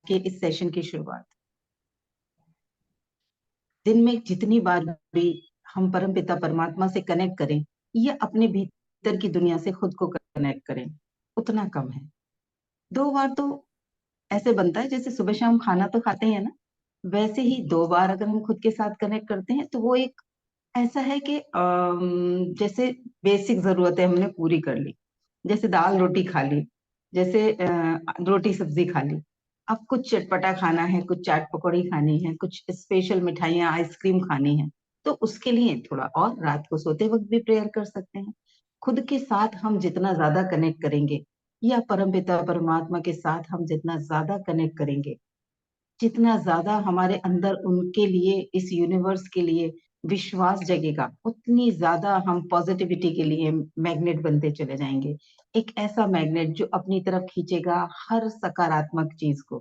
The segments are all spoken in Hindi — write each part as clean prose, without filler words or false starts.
के इस सेशन की शुरुआत। दिन में जितनी बार भी हम परमपिता परमात्मा से कनेक्ट करें या अपने भीतर की दुनिया से खुद को कनेक्ट करें, उतना कम है। 2 बार तो ऐसे बनता है जैसे सुबह शाम खाना तो खाते हैं ना, वैसे ही 2 बार अगर हम खुद के साथ कनेक्ट करते हैं तो वो एक ऐसा है कि जैसे बेसिक जरूरतें हमने पूरी कर ली। जैसे दाल रोटी खा ली, जैसे रोटी सब्जी खा ली। अब कुछ चटपटा खाना है, कुछ चाट पकौड़ी खानी है, कुछ स्पेशल मिठाइयाँ आइसक्रीम खानी है, तो उसके लिए थोड़ा और रात को सोते वक्त भी प्रेयर कर सकते हैं। खुद के साथ हम जितना ज्यादा कनेक्ट करेंगे या परमपिता परमात्मा के साथ हम जितना ज्यादा कनेक्ट करेंगे, जितना ज्यादा हमारे अंदर उनके लिए, इस यूनिवर्स के लिए विश्वास जगेगा, उतनी ज्यादा हम पॉजिटिविटी के लिए मैग्नेट बनते चले जाएंगे। एक ऐसा मैग्नेट जो अपनी तरफ खींचेगा हर सकारात्मक चीज को।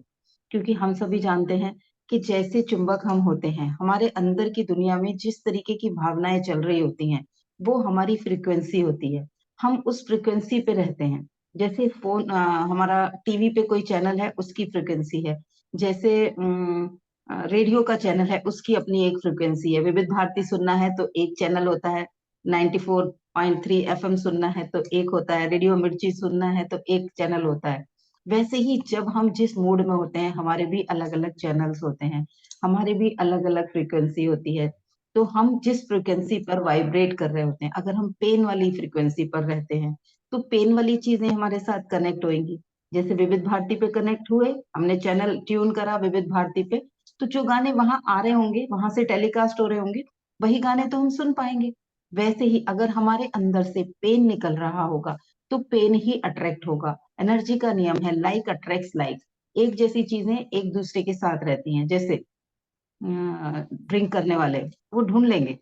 क्योंकि हम सभी जानते हैं कि जैसे चुंबक हम होते हैं, हमारे अंदर की दुनिया में जिस तरीके की भावनाएं चल रही होती हैं, वो हमारी फ्रीक्वेंसी होती है। हम उस फ्रीक्वेंसी पे रहते हैं। जैसे फोन, हमारा टीवी पे कोई चैनल है, उसकी फ्रीक्वेंसी है। जैसे रेडियो का चैनल है, उसकी अपनी एक फ्रिक्वेंसी है। विविध भारती सुनना है तो एक चैनल होता है, 94.3 एफएम सुनना है तो एक होता है, रेडियो मिर्ची सुनना है तो एक चैनल होता है। वैसे ही जब हम जिस मूड में होते हैं, हमारे भी अलग अलग चैनल्स होते हैं, हमारे भी अलग अलग फ्रिक्वेंसी होती है। तो हम जिस फ्रिक्वेंसी पर वाइब्रेट कर रहे होते हैं, अगर हम पेन वाली फ्रिक्वेंसी पर रहते हैं तो पेन वाली चीजें हमारे साथ कनेक्ट होंगी। जैसे विविध भारती पे कनेक्ट हुए, हमने चैनल ट्यून करा विविध भारती पे, तो जो गाने वहां आ रहे होंगे, वहां से टेलीकास्ट हो रहे होंगे, वही गाने तो हम सुन पाएंगे। वैसे ही अगर हमारे अंदर से पेन निकल रहा होगा तो पेन ही अट्रैक्ट होगा। एनर्जी का नियम है, लाइक अट्रैक्ट्स लाइक। एक जैसी चीजें एक दूसरे के साथ रहती हैं। जैसे ड्रिंक करने वाले, वो ढूंढ लेंगे,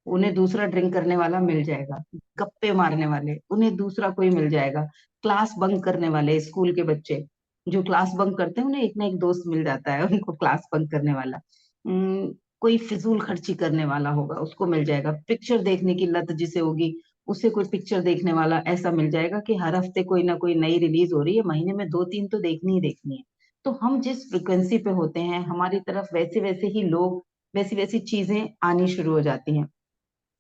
उन्हें दूसरा ड्रिंक करने वाला मिल जाएगा। गप्पे मारने वाले, उन्हें दूसरा कोई मिल जाएगा। क्लास बंक करने वाले, स्कूल के बच्चे जो क्लास बंक करते हैं, उन्हें एक ना एक दोस्त मिल जाता है उनको क्लास बंक करने वाला। कोई फिजूल खर्ची करने वाला होगा, उसको मिल जाएगा। पिक्चर देखने की लत जिसे होगी, उसे कोई पिक्चर देखने वाला ऐसा मिल जाएगा कि हर हफ्ते कोई ना कोई नई रिलीज हो रही है, महीने में 2-3 तो देखनी ही देखनी है। तो हम जिस फ्रिक्वेंसी पे होते हैं, हमारी तरफ वैसे वैसे ही लोग, वैसी वैसी चीजें आनी शुरू हो जाती हैं।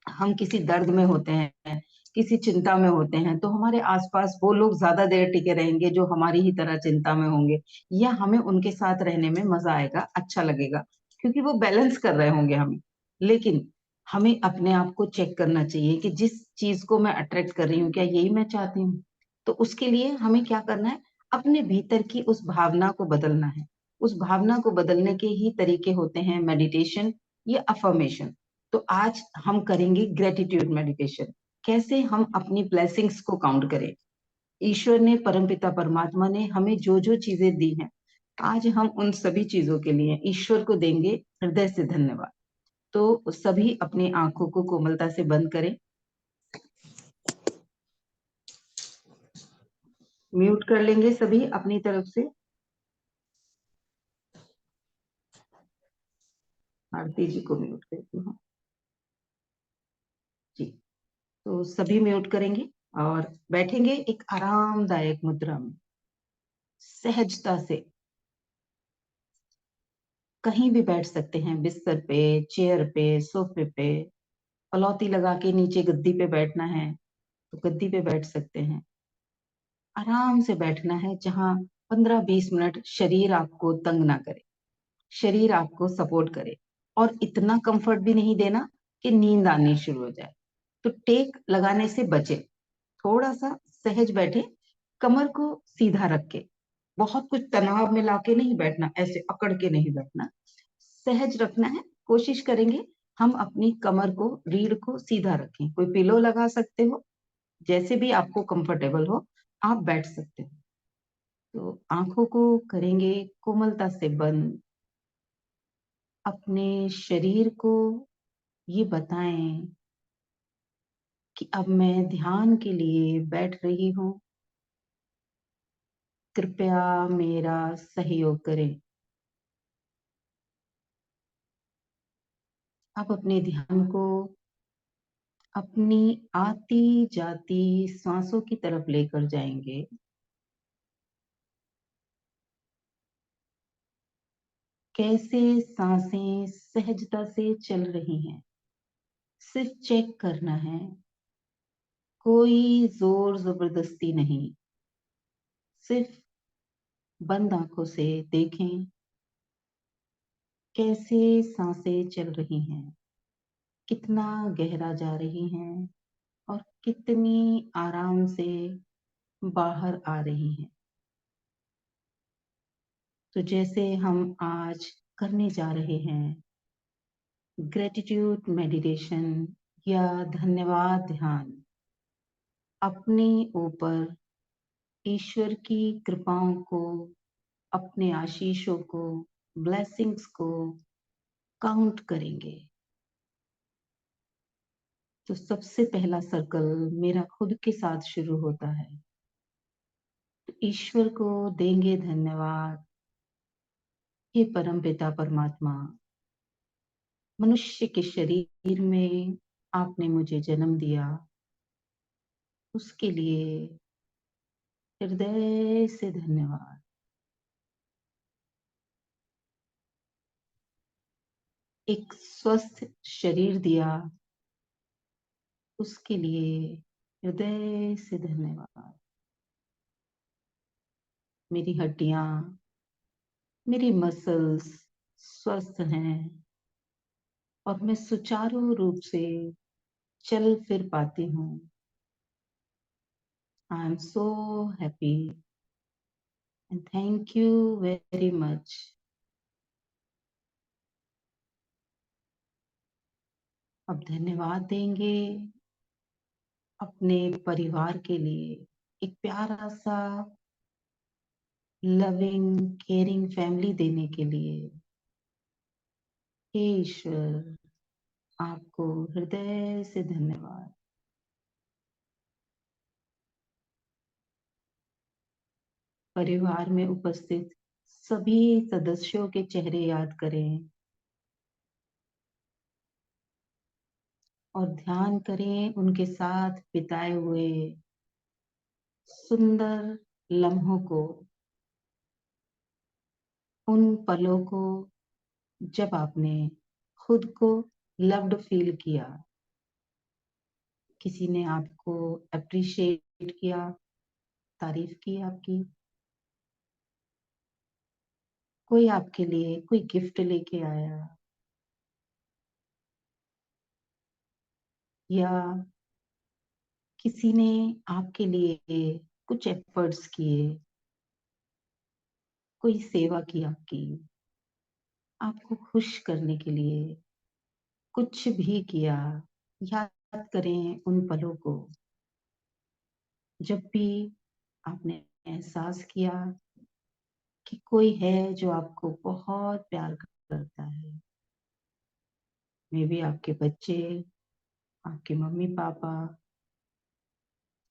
हम किसी दर्द में होते हैं, किसी चिंता में होते हैं, तो हमारे आसपास वो लोग ज्यादा देर टिके रहेंगे जो हमारी ही तरह चिंता में होंगे, या हमें उनके साथ रहने में मजा आएगा, अच्छा लगेगा, क्योंकि वो बैलेंस कर रहे होंगे हमें। लेकिन हमें अपने आप को चेक करना चाहिए कि जिस चीज को मैं अट्रैक्ट कर रही हूँ, क्या यही मैं चाहती हूँ? तो उसके लिए हमें क्या करना है? अपने भीतर की उस भावना को बदलना है। उस भावना को बदलने के ही तरीके होते हैं मेडिटेशन या अफर्मेशन। तो आज हम करेंगे ग्रेटिट्यूड मेडिटेशन। कैसे हम अपनी ब्लेसिंग्स को काउंट करें। ईश्वर ने, परमपिता परमात्मा ने हमें जो जो चीजें दी हैं, आज हम उन सभी चीजों के लिए ईश्वर को देंगे हृदय से धन्यवाद। तो सभी अपनी आंखों को कोमलता से बंद करें, म्यूट कर लेंगे सभी अपनी तरफ से। आरती जी को म्यूट करती हूँ जी। तो सभी म्यूट करेंगे और बैठेंगे एक आरामदायक मुद्रा में, सहजता से। कहीं भी बैठ सकते हैं, बिस्तर पे, चेयर पे, सोफे पे। पलौती लगा के नीचे गद्दी पे बैठना है तो गद्दी पे बैठ सकते हैं। आराम से बैठना है, जहां 15-20 मिनट शरीर आपको तंग ना करे, शरीर आपको सपोर्ट करे। और इतना कंफर्ट भी नहीं देना कि नींद आनी शुरू हो जाए। तो टेक लगाने से बचे, थोड़ा सा सहज बैठे, कमर को सीधा रख के। बहुत कुछ तनाव में लाके नहीं बैठना, ऐसे अकड़ के नहीं बैठना, सहज रखना है। कोशिश करेंगे हम अपनी कमर को, रीढ़ को सीधा रखें। कोई पिलो लगा सकते हो, जैसे भी आपको कंफर्टेबल हो आप बैठ सकते हो। तो आंखों को करेंगे कोमलता से बंद। अपने शरीर को ये बताएं कि अब मैं ध्यान के लिए बैठ रही हूँ, कृपया मेरा सहयोग करें। आप अपने ध्यान को अपनी आती जाती सांसों की तरफ लेकर जाएंगे। कैसे सांसें सहजता से चल रही हैं, सिर्फ चेक करना है। कोई जोर जबरदस्ती नहीं, सिर्फ बंद आंखों से देखें कैसे सांसें चल रही हैं, कितना गहरा जा रही हैं और कितनी आराम से बाहर आ रही हैं। तो जैसे हम आज करने जा रहे हैं ग्रेटिट्यूड मेडिटेशन या धन्यवाद ध्यान, अपने ऊपर ईश्वर की कृपाओं को, अपने आशीषों को, ब्लेसिंग्स को काउंट करेंगे। तो सबसे पहला सर्कल मेरा खुद के साथ शुरू होता है। तो ईश्वर को देंगे धन्यवाद। हे परमपिता परमात्मा, मनुष्य के शरीर में आपने मुझे जन्म दिया, उसके लिए हृदय से धन्यवाद। एक स्वस्थ शरीर दिया, उसके लिए हृदय से धन्यवाद। मेरी हड्डियां, मेरी मसल्स स्वस्थ हैं और मैं सुचारू रूप से चल फिर पाती हूँ। I am so happy and thank you very much. अब धन्यवाद देंगे अपने परिवार के लिए, एक प्यारा सा लविंग केयरिंग फैमिली देने के लिए। हे ईश्वर, आपको हृदय से धन्यवाद। परिवार में उपस्थित सभी सदस्यों के चेहरे याद करें और ध्यान करें उनके साथ बिताए हुए सुंदर लम्हों को, उन पलों को जब आपने खुद को लव्ड फील किया, किसी ने आपको अप्रिशिएट किया, तारीफ की आपकी, कोई आपके लिए कोई गिफ्ट लेके आया, या किसी ने आपके लिए कुछ एफर्ट्स किए, कोई सेवा की आपकी, आपको खुश करने के लिए कुछ भी किया। याद करें उन पलों को जब भी आपने एहसास किया कि कोई है जो आपको बहुत प्यार करता है। मे बी आपके बच्चे, आपके मम्मी पापा,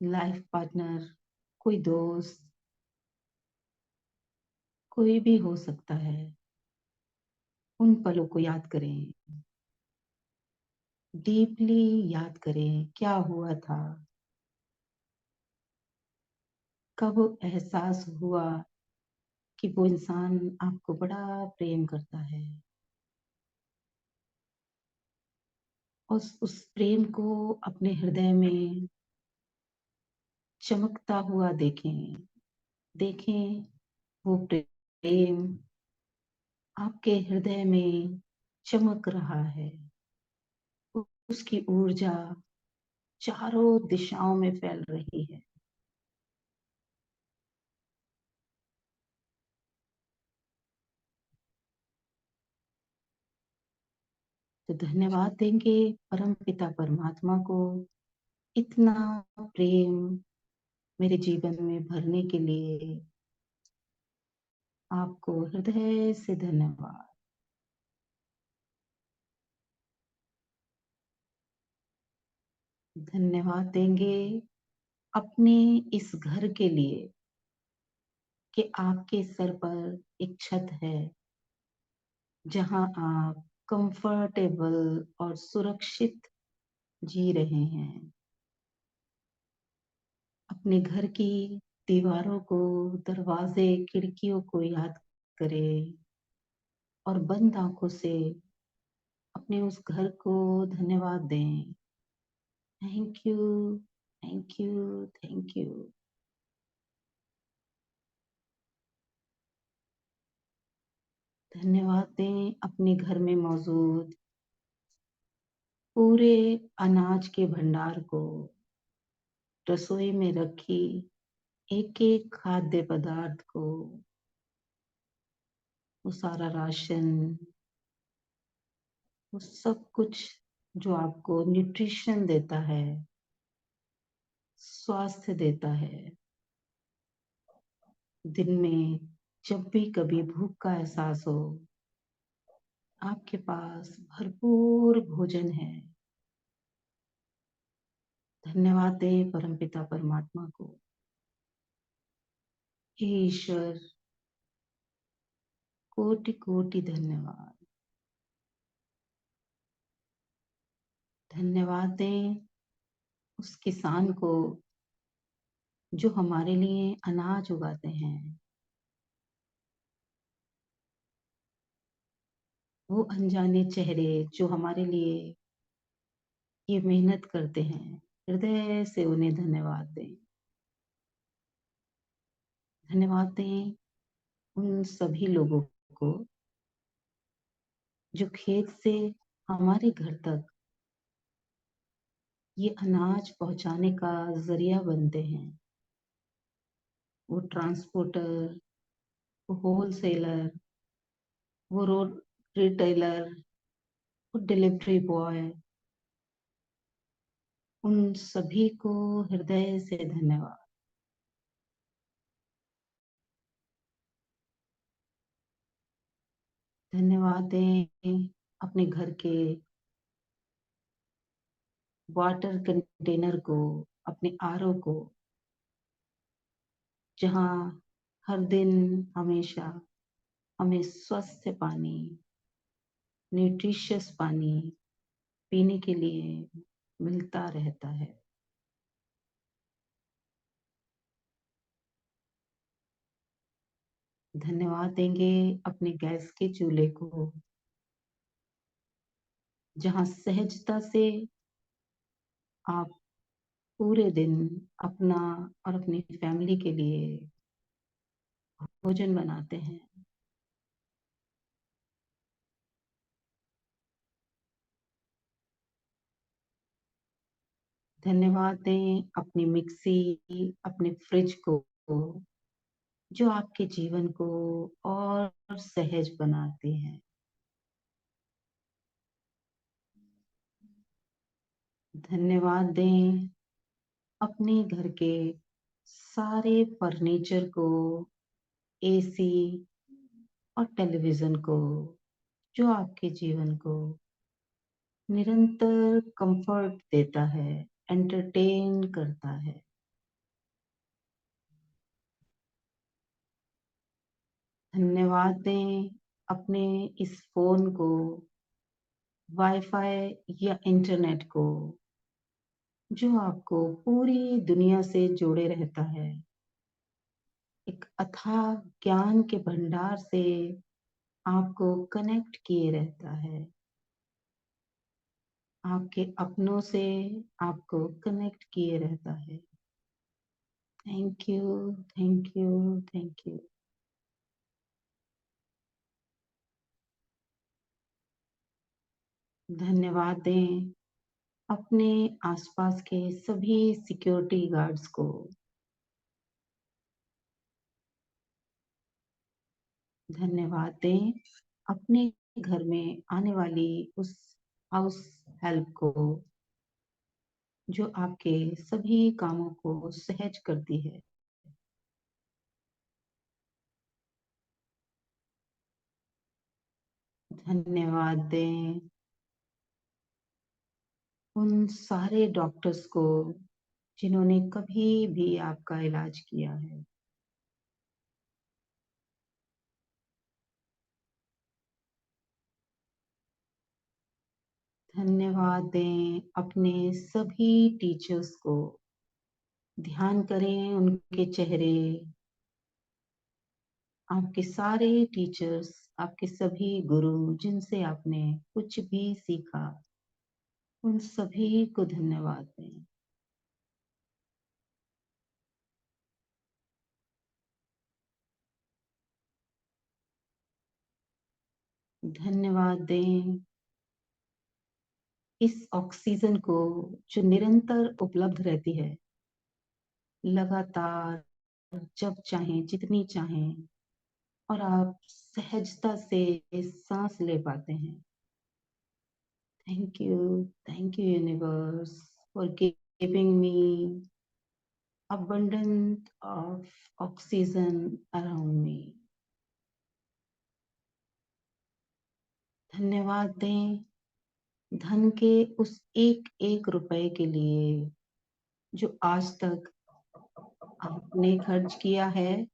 लाइफ पार्टनर, कोई दोस्त, कोई भी हो सकता है। उन पलों को याद करें, डीपली याद करें क्या हुआ था, कब एहसास हुआ कि वो इंसान आपको बड़ा प्रेम करता है। उस प्रेम को अपने हृदय में चमकता हुआ देखें। देखें वो प्रेम आपके हृदय में चमक रहा है, उसकी ऊर्जा चारों दिशाओं में फैल रही है। तो धन्यवाद देंगे परम पिता परमात्मा को, इतना प्रेम मेरे जीवन में भरने के लिए। आपको हृदय से धन्यवाद। धन्यवाद देंगे अपने इस घर के लिए कि आपके सर पर एक छत है जहां आप कंफर्टेबल और सुरक्षित जी रहे हैं। अपने घर की दीवारों को, दरवाजे, खिड़कियों को याद करें और बंद आंखों से अपने उस घर को धन्यवाद दें। Thank you, thank you, thank you. धन्यवाद दें अपने घर में मौजूद पूरे अनाज के भंडार को, रसोई में रखी एक एक खाद्य पदार्थ को, वो सारा राशन, वो सब कुछ जो आपको न्यूट्रिशन देता है, स्वास्थ्य देता है। दिन में जब भी कभी भूख का एहसास हो, आपके पास भरपूर भोजन है। धन्यवाद दें परमपिता परमात्मा को। हे ईश्वर, कोटि कोटि धन्यवाद। धन्यवाद दें उस किसान को जो हमारे लिए अनाज उगाते हैं। वो अनजाने चेहरे जो हमारे लिए ये मेहनत करते हैं, हृदय से उन्हें धन्यवाद दें। धन्यवाद दें उन सभी लोगों को जो खेत से हमारे घर तक ये अनाज पहुंचाने का जरिया बनते हैं। वो ट्रांसपोर्टर, वो होलसेलर, वो रोड रिटेलर, वो डिलीवरी बॉय, उन सभी को हृदय से धन्यवाद। धन्यवाद दें अपने घर के वाटर कंटेनर को, अपने आरओ को, जहाँ हर दिन हमेशा हमें स्वस्थ पानी, न्यूट्रिशियस पानी पीने के लिए मिलता रहता है। धन्यवाद देंगे अपने गैस के चूल्हे को, जहाँ सहजता से आप पूरे दिन अपना और अपनी फैमिली के लिए भोजन बनाते हैं। धन्यवाद दें अपनी मिक्सी, अपने फ्रिज को, जो आपके जीवन को और सहज बनाते हैं। धन्यवाद दें अपने घर के सारे फर्नीचर को, एसी और टेलीविजन को, जो आपके जीवन को निरंतर कंफर्ट देता है, एंटरटेन करता है। धन्यवाद दें अपने इस फोन को, वाईफाई या इंटरनेट को, जो आपको पूरी दुनिया से जोड़े रहता है, एक अथाह ज्ञान के भंडार से आपको कनेक्ट किए रहता है, आपके अपनों से आपको कनेक्ट किए रहता है। Thank you, thank you, thank you. धन्यवाद दें अपने आसपास के सभी सिक्योरिटी गार्ड्स को। धन्यवाद दें अपने घर में आने वाली उस हाउस हेल्प को, जो आपके सभी कामों को सहज करती है। धन्यवाद दें उन सारे डॉक्टर्स को जिन्होंने कभी भी आपका इलाज किया है। धन्यवाद दें अपने सभी टीचर्स को। ध्यान करें उनके चेहरे। आपके सारे टीचर्स आपके सभी गुरु जिनसे आपने कुछ भी सीखा, उन सभी को धन्यवाद दें। धन्यवाद दें इस ऑक्सीजन को जो निरंतर उपलब्ध रहती है, लगातार, जब चाहें, जितनी चाहें, और आप सहजता से सांस ले पाते हैं। Thank you universe for giving me abundance of oxygen around me. धन्यवाद दें धन के उस एक एक रुपए के लिए जो आज तक आपने खर्च किया है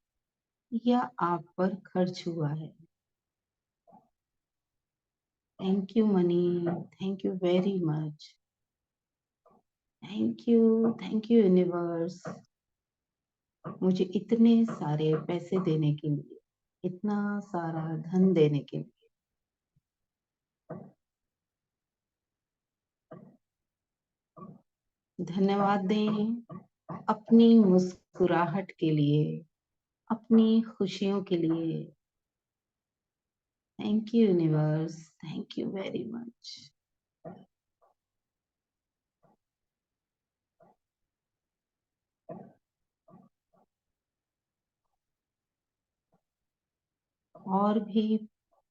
या आप पर खर्च हुआ है। Thank you money, thank you very much. Thank you universe, मुझे इतने सारे पैसे देने के लिए, इतना सारा धन देने के लिए। धन्यवाद दें अपनी मुस्कुराहट के लिए, अपनी खुशियों के लिए। Thank you universe, thank you very much. और भी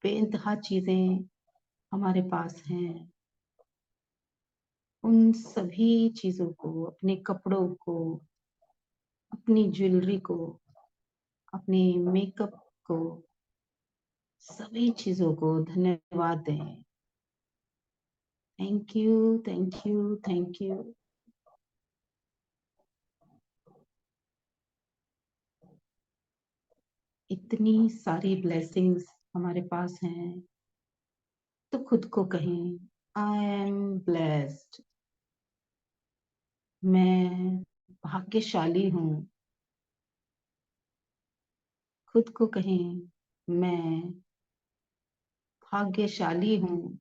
बेइंतहा चीजें हमारे पास हैं, उन सभी चीजों को, अपने कपड़ों को, अपनी ज्वेलरी को, अपने मेकअप को, सभी चीजों को धन्यवाद दें। Thank you, thank you, thank you. इतनी सारी ब्लेसिंग्स हमारे पास हैं, तो खुद को कहें आई एम ब्लेस्ड। मैं भाग्यशाली हूँ। खुद को कहें मैं भाग्यशाली हूँ।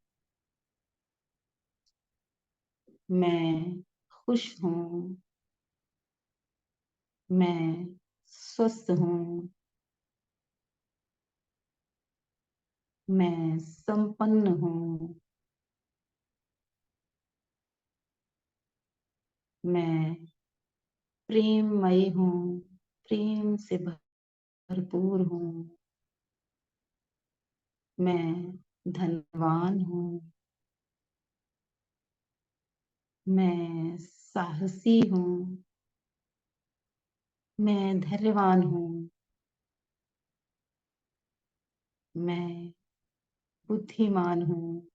मैं खुश हूँ। मैं स्वस्थ हूँ। मैं संपन्न हूँ। मैं प्रेममयी हूँ, प्रेम से भरपूर हूँ। मैं धनवान हूँ। मैं साहसी हूँ। मैं धैर्यवान हूँ। मैं बुद्धिमान हूँ।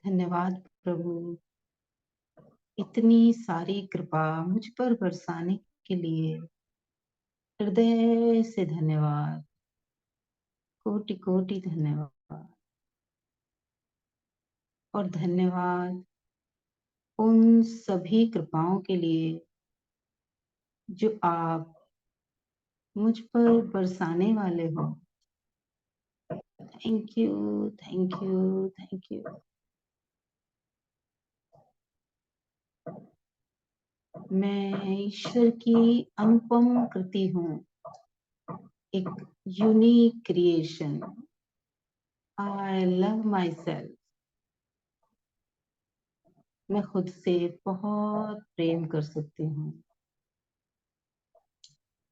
धन्यवाद प्रभु, इतनी सारी कृपा मुझ पर बरसाने के लिए हृदय से धन्यवाद। कोटि कोटि धन्यवाद। और धन्यवाद उन सभी कृपाओं के लिए जो आप मुझ पर बरसाने वाले हो। Thank you, thank you, thank you. मैं ईश्वर की अनुपम कृति हूँ, एक unique creation. I love my self. मैं खुद से बहुत प्रेम कर सकती हूँ।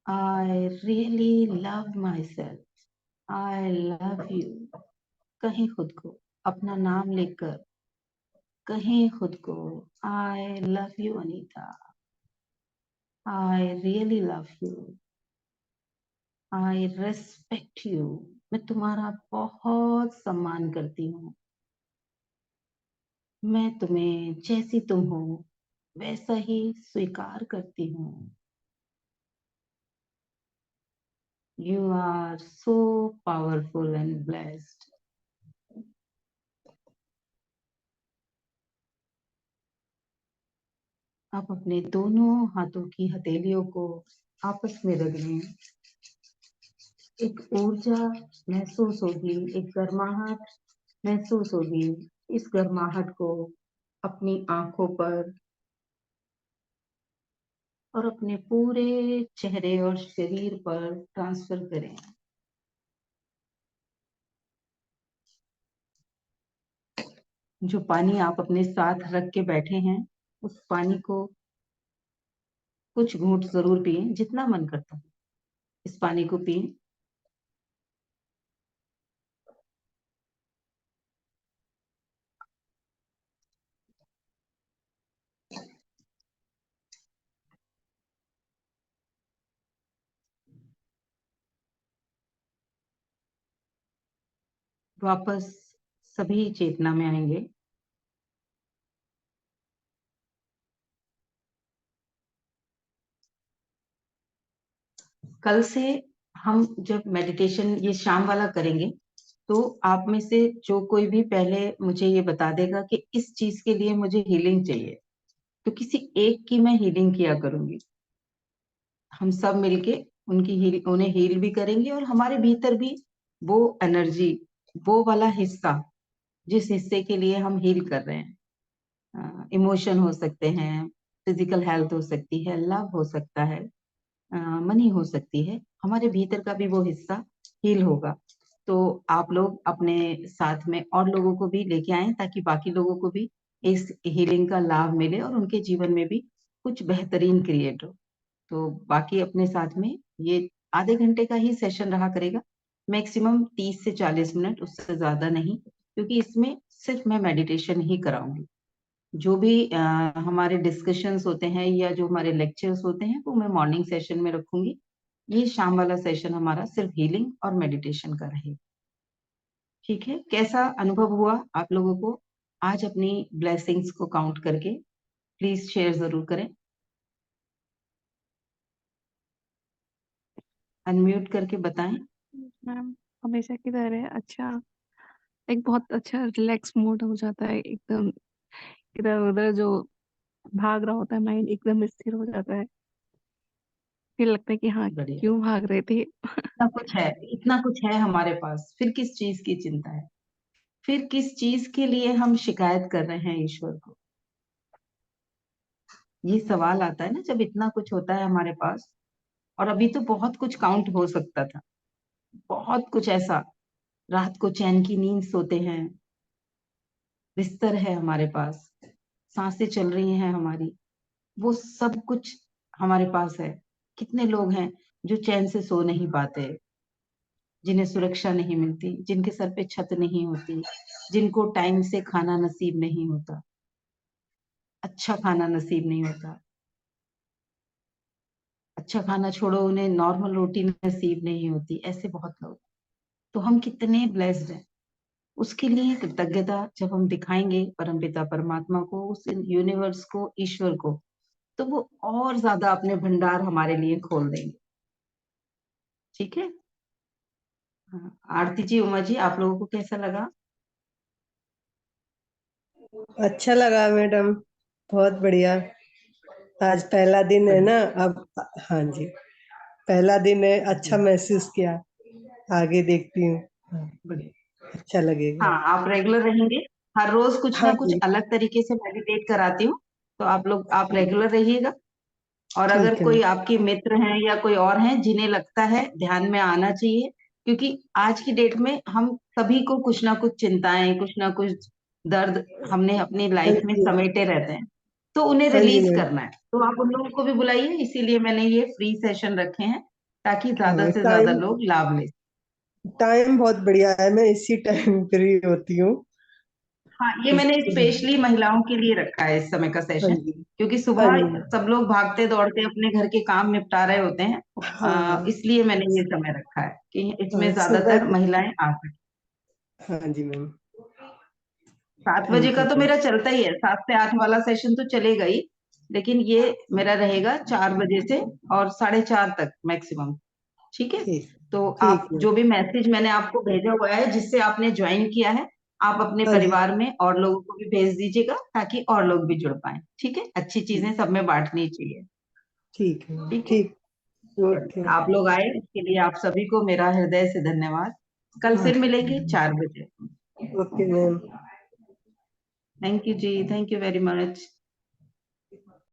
I really love my self. I love you. कहीं खुद को अपना नाम लेकर, कहीं खुद को I love you Anita. I really love you. I respect you. मैं तुम्हारा बहुत सम्मान करती हूँ। मैं तुम्हें जैसी तुम हो वैसा ही स्वीकार करती हूँ। You are so powerful and blessed. आप अपने दोनों हाथों की हथेलियों को आपस में रगड़ें। एक ऊर्जा महसूस होगी, एक गर्माहट महसूस होगी। इस गर्माहट को अपनी आंखों पर और अपने पूरे चेहरे और शरीर पर ट्रांसफर करें। जो पानी आप अपने साथ रख के बैठे हैं, उस पानी को कुछ घूंट जरूर पिए, जितना मन करता है इस पानी को पिए। वापस सभी चेतना में आएंगे। कल से हम जब मेडिटेशन ये शाम वाला करेंगे, तो आप में से जो कोई भी पहले मुझे ये बता देगा कि इस चीज के लिए मुझे हीलिंग चाहिए, तो किसी एक की मैं हीलिंग किया करूंगी। हम सब मिलके उन्हें हील भी करेंगे, और हमारे भीतर भी वो एनर्जी, वो वाला हिस्सा जिस हिस्से के लिए हम हील कर रहे हैं, इमोशन हो सकते हैं, फिजिकल हेल्थ हो सकती है, लव हो सकता है, मनी हो सकती है, हमारे भीतर का भी वो हिस्सा हील होगा। तो आप लोग अपने साथ में और लोगों को भी लेके आए, ताकि बाकी लोगों को भी इस हीलिंग का लाभ मिले और उनके जीवन में भी कुछ बेहतरीन क्रिएट हो। तो बाकी अपने साथ में ये आधे घंटे का ही सेशन रहा करेगा, मैक्सिमम 30 से 40 मिनट, उससे ज्यादा नहीं, क्योंकि इसमें सिर्फ मैं मेडिटेशन ही कराऊंगी। जो भी हमारे डिस्कशंस होते हैं या जो हमारे लेक्चर्स होते हैं, वो मैं मॉर्निंग सेशन में रखूंगी। ये शाम वाला सेशन हमारा सिर्फ हीलिंग और मेडिटेशन का रहेगा। ठीक है, कैसा अनुभव हुआ आप लोगों को आज अपनी ब्लेसिंग्स को काउंट करके? प्लीज शेयर जरूर करें, अनम्यूट करके बताएं। मैम, हमेशा की तरह अच्छा, एक बहुत अच्छा रिलैक्स मूड हो जाता है एकदम। इधर उधर जो भाग रहा होता है माइंड एकदम स्थिर हो जाता है। फिर लगता है कि हाँ, बढ़िया, क्यों भाग रहे थे। इतना कुछ है, इतना कुछ है हमारे पास, फिर किस चीज की चिंता है? फिर किस चीज के लिए हम शिकायत कर रहे हैं ईश्वर को? ये सवाल आता है ना, जब इतना कुछ होता है हमारे पास। और अभी तो बहुत कुछ काउंट हो सकता था, बहुत कुछ ऐसा। रात को चैन की नींद सोते हैं, बिस्तर है हमारे पास, सांसें चल रही हैं हमारी, वो सब कुछ हमारे पास है। कितने लोग हैं जो चैन से सो नहीं पाते, जिन्हें सुरक्षा नहीं मिलती, जिनके सर पे छत नहीं होती, जिनको टाइम से खाना नसीब नहीं होता, अच्छा खाना नसीब नहीं होता। अच्छा खाना छोड़ो, उन्हें नॉर्मल रोटी नसीब नहीं होती। ऐसे बहुत लोग। तो हम कितने ब्लेस्ड हैं, उसके लिए कृतज्ञता जब हम दिखाएंगे परमपिता परमात्मा को, उस यूनिवर्स को, ईश्वर को, तो वो और ज्यादा अपने भंडार हमारे लिए खोल देंगे। ठीक है। हाँ, आरती जी, उमा जी, आप लोगों को कैसा लगा? अच्छा लगा मैडम, बहुत बढ़िया। आज पहला दिन है ना, अब हाँ जी, पहला दिन है, अच्छा महसूस किया। आगे देखती हूँ। हाँ, बढ़िया। अच्छा लगेगा। हाँ, आप रेगुलर रहेंगे। हर रोज कुछ हाँ ना कुछ जी, अलग तरीके से मेडिटेट कराती हूँ, तो आप रेगुलर रहिएगा। और अगर ठीक है। कोई आपके मित्र हैं या कोई और हैं जिन्हें लगता है ध्यान में आना चाहिए, क्योंकि आज की डेट में हम सभी को कुछ ना कुछ चिंताएं, कुछ ना कुछ दर्द हमने अपनी हाँ लाइफ में जी, समेटे रहते हैं, तो उन्हें हाँ जी रिलीज मैम। करना है। तो आप उन लोगों को भी बुलाइए, इसीलिए मैंने ये फ्री सेशन रखे हैं, ताकि ज्यादा हाँ, से ज्यादा टाइम लोग लाभ ले। टाइम बहुत बढ़िया है, मैं इसी टाइम फ्री होती हूँ। हाँ, ये मैंने स्पेशली महिलाओं के लिए रखा है इस समय का हाँ सेशन, जी, क्योंकि हाँ सुबह जी, सब लोग भागते दौड़ते अपने घर के काम निपटा रहे होते हैं। हाँ इसलिए मैंने ये समय रखा है कि इसमें हाँ, सुबह ज्यादातर महिलाएं आ सकें। हाँ जी मैम। 7 बजे थैंक का यू तो मैम। मेरा चलता ही है, 7 से 8 वाला सेशन तो चलेगा ही, लेकिन ये मेरा रहेगा 4 बजे से और 4:30 तक मैक्सिमम। ठीक है। ठीक, तो ठीक आप मैम। जो भी मैसेज मैंने आपको भेजा हुआ है, जिससे आपने ज्वाइन किया है, आप अपने हाँ जी परिवार में और लोगों को भी भेज दीजिएगा ताकि और लोग भी जुड़ पाए। ठीक है, अच्छी चीजें सब में बांटनी चाहिए। ठीक है ठीक है, ठीक ओके आप लोग आए इसके लिए आप सभी को मेरा हृदय से धन्यवाद। कल हाँ फिर मिलेंगे 4 बजे। ओके मैम थैंक यू जी, थैंक यू वेरी मच।